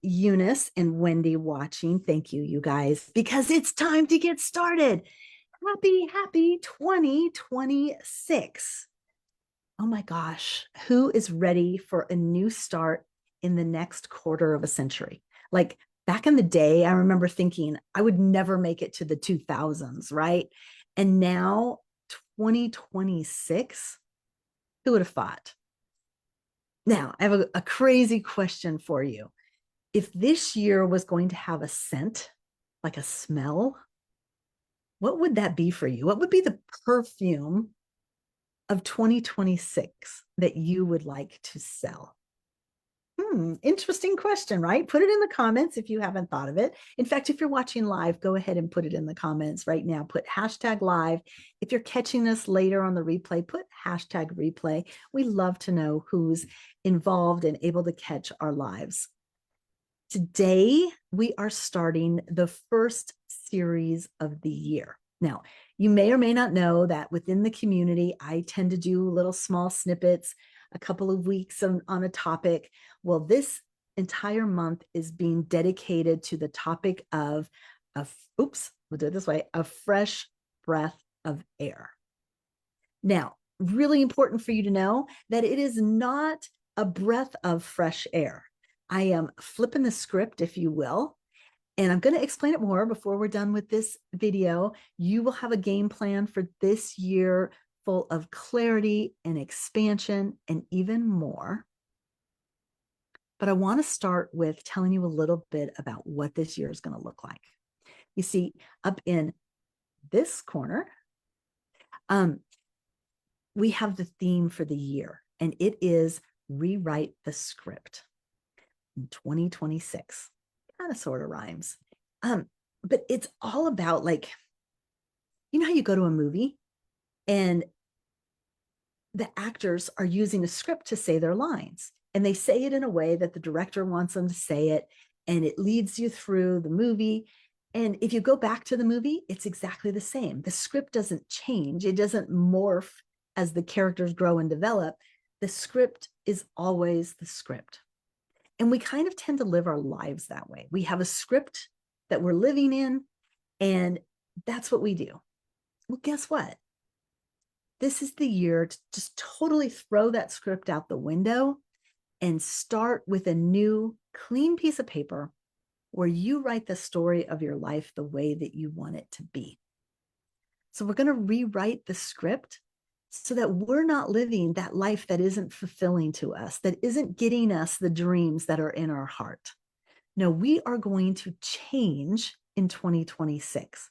Eunice and Wendy watching. Thank you, you guys, because it's time to get started. Happy 2026. Oh my gosh, who is ready for a new start in the next quarter of a century? Like back in the day, I remember thinking I would never make it to the 2000s, right? And now 2026, who would have thought? Now, I have a crazy question for you. If this year was going to have a scent, like a smell, what would that be for you? What would be the perfume of 2026 that you would like to sell? Interesting question, right? Put it in the comments if you haven't thought of it. In fact, if you're watching live, go ahead and put it in the comments right now. Put hashtag live. If you're catching us later on the replay, put hashtag replay. We love to know who's involved and able to catch our lives. Today, we are starting the first series of the year. Now, you may or may not know that within the community, I tend to do little small snippets, a couple of weeks on a topic. Well, this entire month is being dedicated to the topic of, we'll do it this way, a fresh breath of air. Now, really important for you to know that it is not a breath of fresh air. I am flipping the script, if you will, and I'm going to explain it more before we're done with this video. You will have a game plan for this year full of clarity and expansion and even more. But I want to start with telling you a little bit about what this year is going to look like. You see, up in this corner, we have the theme for the year, and it is rewrite the script. 2026 kind of sort of rhymes, but it's all about, like, you know how you go to a movie and the actors are using a script to say their lines, and they say it in a way that the director wants them to say it, and it leads you through the movie. And if you go back to the movie, it's exactly the same. The script doesn't change, it doesn't morph as the characters grow and develop. The script is always the script. And we kind of tend to live our lives that way. We have a script that we're living in, and that's what we do. Well, guess what? This is the year to just totally throw that script out the window and start with a new, clean piece of paper where you write the story of your life the way that you want it to be. So we're going to rewrite the script so that we're not living that life that isn't fulfilling to us, that isn't getting us the dreams that are in our heart. No, we are going to change in 2026.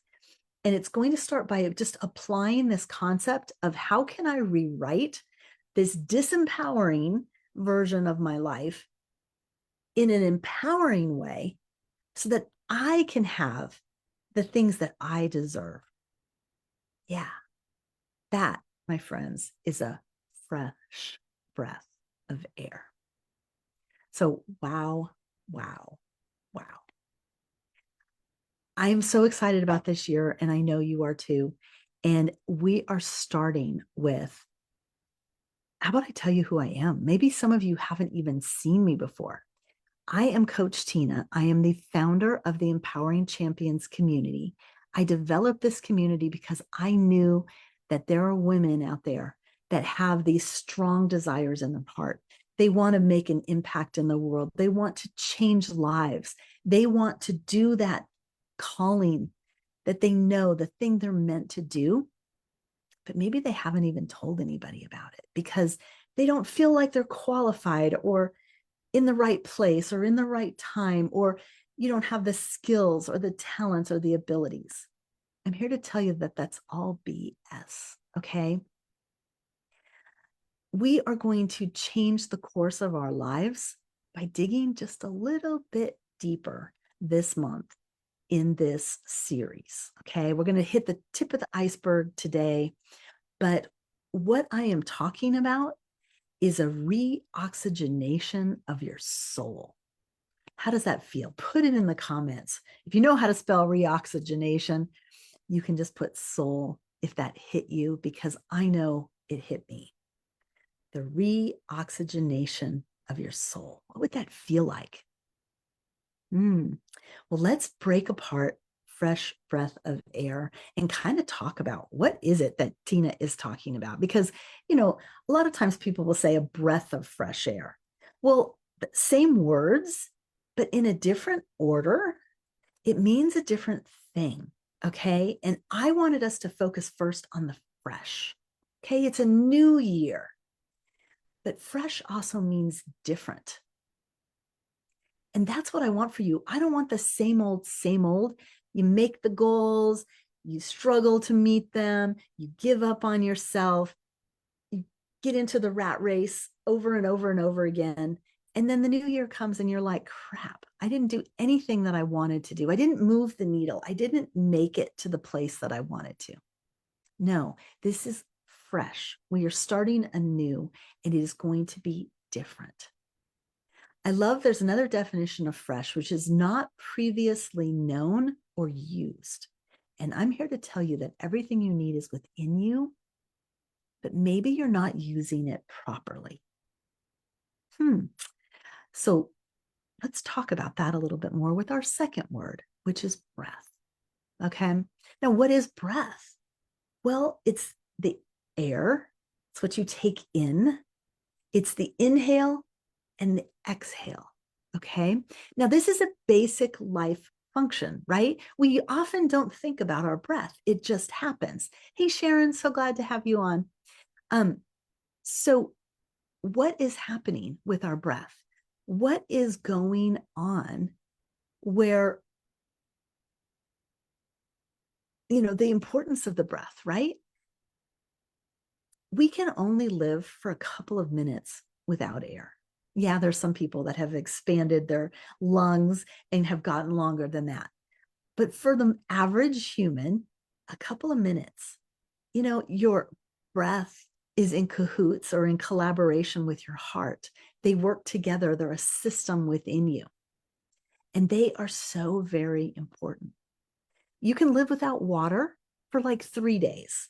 And it's going to start by just applying this concept of how can I rewrite this disempowering version of my life in an empowering way so that I can have the things that I deserve. Yeah, that, my friends, is a fresh breath of air. So, wow, wow, wow. I am so excited about this year, and I know you are too. And we are starting with, how about I tell you who I am? Maybe some of you haven't even seen me before. I am Coach Tina. I am the founder of the Empowering Champions community. I developed this community because I knew that there are women out there that have these strong desires in their heart. They want to make an impact in the world. They want to change lives. They want to do that calling that they know, the thing they're meant to do, but maybe they haven't even told anybody about it because they don't feel like they're qualified or in the right place or in the right time, or you don't have the skills or the talents or the abilities. I'm here to tell you that that's all BS, okay? We are going to change the course of our lives by digging just a little bit deeper this month in this series, okay? We're going to hit the tip of the iceberg today, but what I am talking about is a reoxygenation of your soul. How does that feel? Put it in the comments. If you know how to spell reoxygenation, you can just put soul if that hit you, because I know it hit me. The reoxygenation of your soul. What would that feel like? Mm. Well, let's break apart fresh breath of air and kind of talk about what is it that Tina is talking about? Because, a lot of times people will say a breath of fresh air. Well, same words, but in a different order, it means a different thing. Okay. And I wanted us to focus first on the fresh. Okay. It's a new year, but fresh also means different. And that's what I want for you. I don't want the same old, same old. You make the goals, you struggle to meet them, you give up on yourself, you get into the rat race over and over and over again. And then the new year comes and you're like, crap, I didn't do anything that I wanted to do. I didn't move the needle. I didn't make it to the place that I wanted to. No, this is fresh. We are starting anew, and it is going to be different. I love there's another definition of fresh, which is not previously known or used. And I'm here to tell you that everything you need is within you, but maybe you're not using it properly. So let's talk about that a little bit more with our second word, which is breath. Okay. Now, what is breath? Well, it's the air, it's what you take in, it's the inhale and the exhale. Okay. Now, this is a basic life function, right? We often don't think about our breath. It just happens. Hey, Sharon, so glad to have you on. So what is happening with our breath? What is going on where, the importance of the breath, right? We can only live for a couple of minutes without air. Yeah, there's some people that have expanded their lungs and have gotten longer than that. But for the average human, a couple of minutes, your breath is in cahoots or in collaboration with your heart. They work together, they're a system within you. And they are so very important. You can live without water for like 3 days,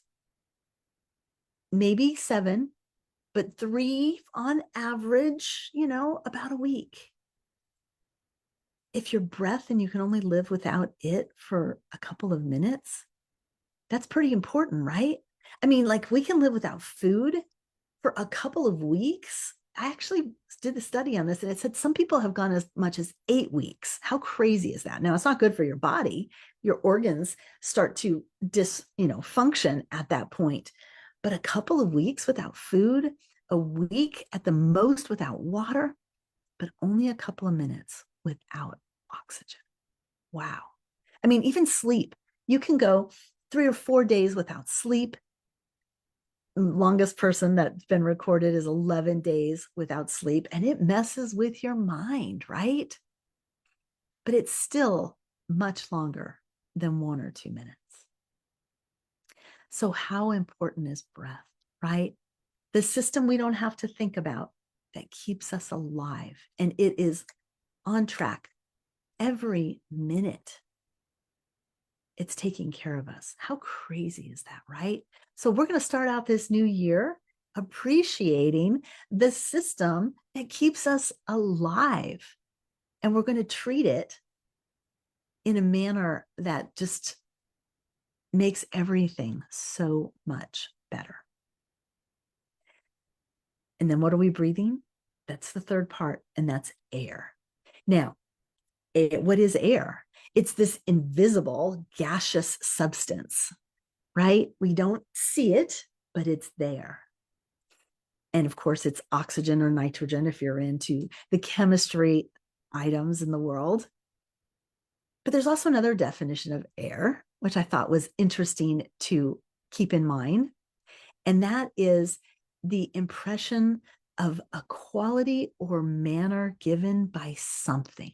maybe 7, but 3 on average, about a week. If your breath and you can only live without it for a couple of minutes, that's pretty important, right? I mean, like we can live without food for a couple of weeks. I actually did a study on this and it said some people have gone as much as 8 weeks. How crazy is that? Now, it's not good for your body. Your organs start to function at that point. But a couple of weeks without food, a week at the most without water, but only a couple of minutes without oxygen. Wow. I mean, even sleep, you can go 3 or 4 days without sleep. Longest person that's been recorded is 11 days without sleep, and it messes with your mind, right? But it's still much longer than 1 or 2 minutes. So how important is breath, right? The system we don't have to think about that keeps us alive, and it is on track every minute. It's taking care of us. How crazy is that, right? So we're going to start out this new year appreciating the system that keeps us alive. And we're going to treat it in a manner that just makes everything so much better. And then what are we breathing? That's the third part, and that's air. Now, what is air? It's this invisible gaseous substance, right? We don't see it, but it's there. And of course, it's oxygen or nitrogen if you're into the chemistry items in the world. But there's also another definition of air, which I thought was interesting to keep in mind. And that is the impression of a quality or manner given by something.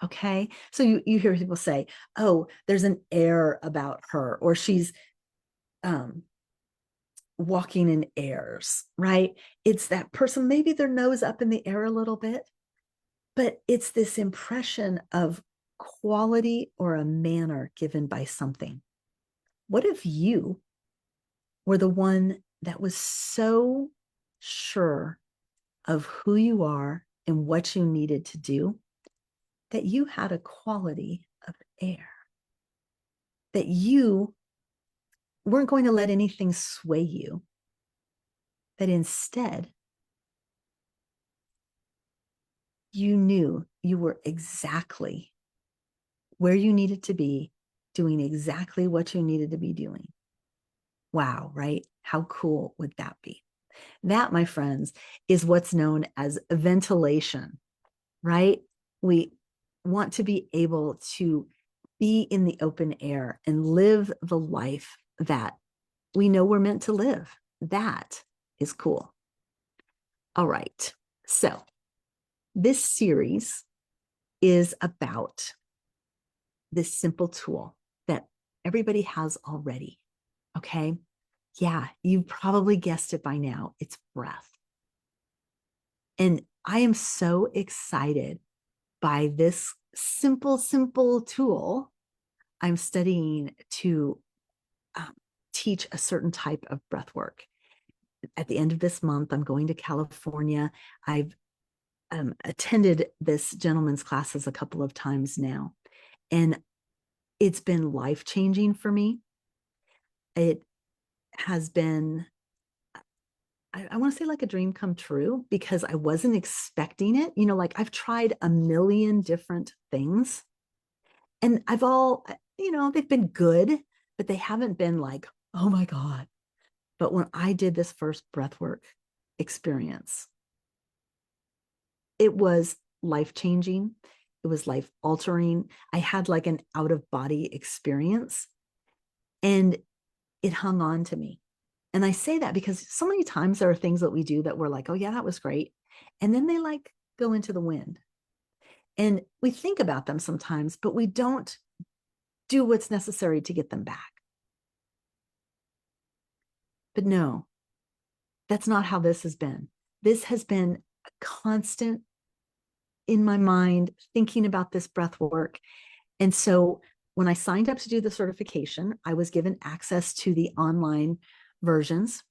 Okay. So you hear people say, oh, there's an air about her, or she's walking in airs, right? It's that person, maybe their nose up in the air a little bit, but it's this impression of quality or a manner given by something. What if you were the one that was so sure of who you are and what you needed to do that you had a quality of air, that you weren't going to let anything sway you, that instead you knew you were exactly where you needed to be, doing exactly what you needed to be doing. Wow, right? How cool would that be? That, my friends, is what's known as ventilation, right? We want to be able to be in the open air and live the life that we know we're meant to live. That is cool. All right. So, this series is about this simple tool that everybody has already. Okay. Yeah, you probably guessed it by now. It's breath. And I am so excited by this simple tool. I'm studying to teach a certain type of breath work. At the end of this month, I'm going to California. I've attended this gentleman's classes a couple of times now, and it's been life-changing for me. It has been, I want to say, like a dream come true, because I wasn't expecting it. You know, like I've tried a million different things and they've been good, but they haven't been like, oh my God. But when I did this first breathwork experience, it was life-changing. It was life-altering. I had like an out-of-body experience, and it hung on to me. And I say that because so many times there are things that we do that we're like, oh yeah, that was great. And then they like go into the wind. And we think about them sometimes, but we don't do what's necessary to get them back. But no, that's not how this has been. This has been a constant in my mind, thinking about this breath work. And so when I signed up to do the certification, I was given access to the online versions.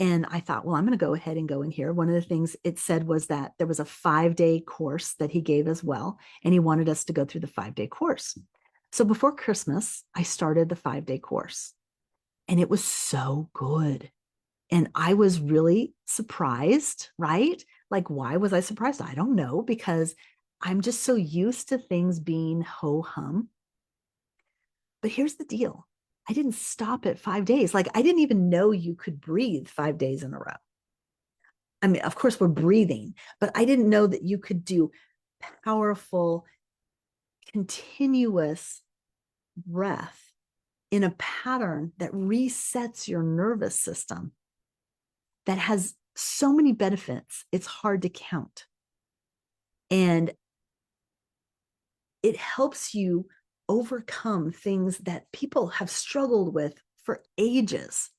And I thought, well, I'm going to go ahead and go in here. One of the things it said was that there was a 5-day course that he gave as well. And he wanted us to go through the 5-day course. So before Christmas, I started the 5-day course, and it was so good. And I was really surprised, right? Like, why was I surprised? I don't know, because I'm just so used to things being ho hum. But here's the deal. I didn't stop at 5 days. Like, I didn't even know you could breathe 5 days in a row. I mean, of course, we're breathing, but I didn't know that you could do powerful, continuous breath in a pattern that resets your nervous system, that has so many benefits, it's hard to count. And it helps you overcome things that people have struggled with for ages.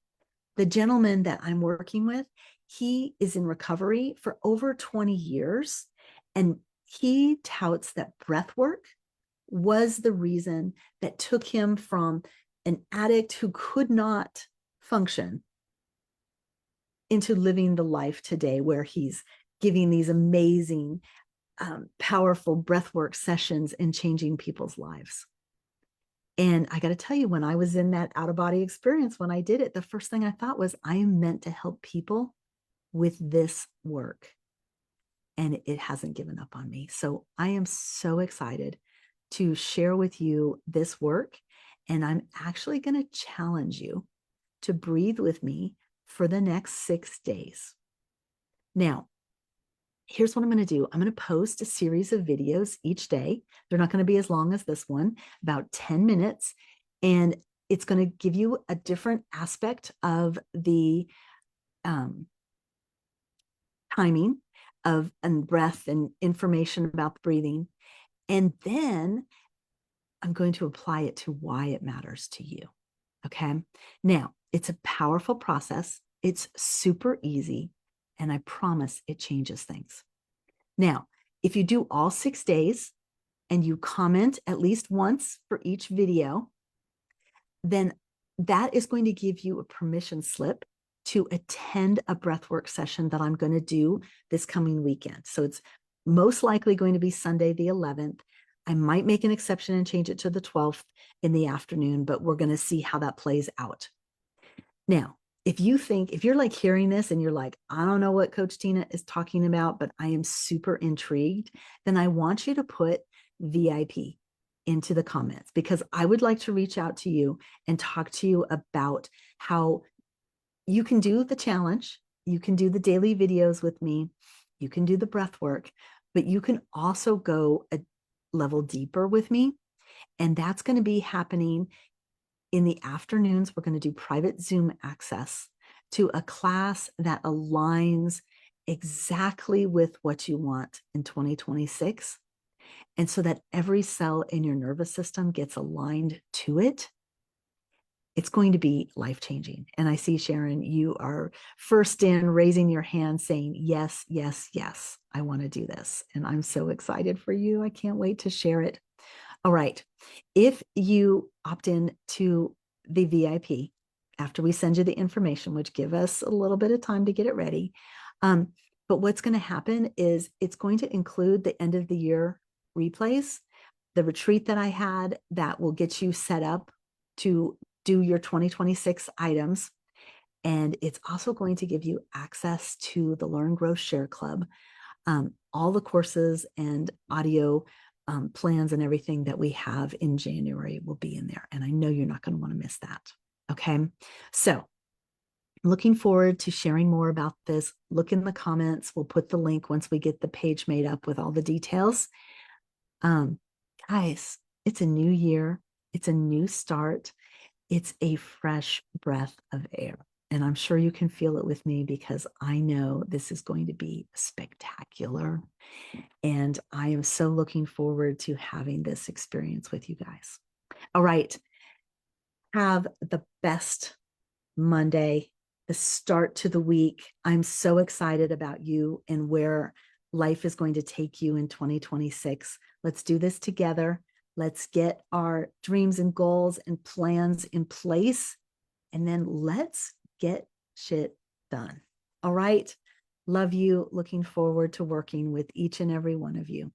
The gentleman that I'm working with, he is in recovery for over 20 years. And he touts that breath work was the reason that took him from an addict who could not function into living the life today where he's giving these amazing, powerful breathwork sessions and changing people's lives. And I got to tell you, when I was in that out-of-body experience, when I did it, the first thing I thought was, I am meant to help people with this work. And it hasn't given up on me. So I am so excited to share with you this work. And I'm actually going to challenge you to breathe with me for the next 6 days. Now, here's what I'm going to do. I'm going to post a series of videos each day. They're not going to be as long as this one, about 10 minutes. And it's going to give you a different aspect of the timing of and breath and information about the breathing. And then I'm going to apply it to why it matters to you. Okay. Now, it's a powerful process. It's super easy. And I promise it changes things. Now, if you do all 6 days and you comment at least once for each video, then that is going to give you a permission slip to attend a breathwork session that I'm going to do this coming weekend. So it's most likely going to be Sunday, the 11th. I might make an exception and change it to the 12th in the afternoon, but we're going to see how that plays out. Now, if you're like hearing this and you're like, I don't know what Coach Tina is talking about, but I am super intrigued, then I want you to put VIP into the comments, because I would like to reach out to you and talk to you about how you can do the challenge. You can do the daily videos with me. You can do the breath work, but you can also go a level deeper with me. And that's going to be happening in the afternoons. We're going to do private Zoom access to a class that aligns exactly with what you want in 2026. And so that every cell in your nervous system gets aligned to it. It's going to be life-changing. And I see, Sharon, you are first in, raising your hand saying, yes, yes, yes, I want to do this. And I'm so excited for you. I can't wait to share it. All right. If you opt in to the VIP after we send you the information, which give us a little bit of time to get it ready. But what's going to happen is it's going to include the end of the year replays, the retreat that I had that will get you set up to do your 2026 items. And it's also going to give you access to the Learn, Grow, Share Club, all the courses and audio plans and everything that we have in January will be in there. And I know you're not going to want to miss that. Okay. So looking forward to sharing more about this. Look in the comments. We'll put the link once we get the page made up with all the details. Guys, it's a new year. It's a new start. It's a fresh breath of air. And I'm sure you can feel it with me, because I know this is going to be spectacular. And I am so looking forward to having this experience with you guys. All right. Have the best Monday, the start to the week. I'm so excited about you and where life is going to take you in 2026. Let's do this together. Let's get our dreams and goals and plans in place. And then let's get shit done. All right. Love you. Looking forward to working with each and every one of you.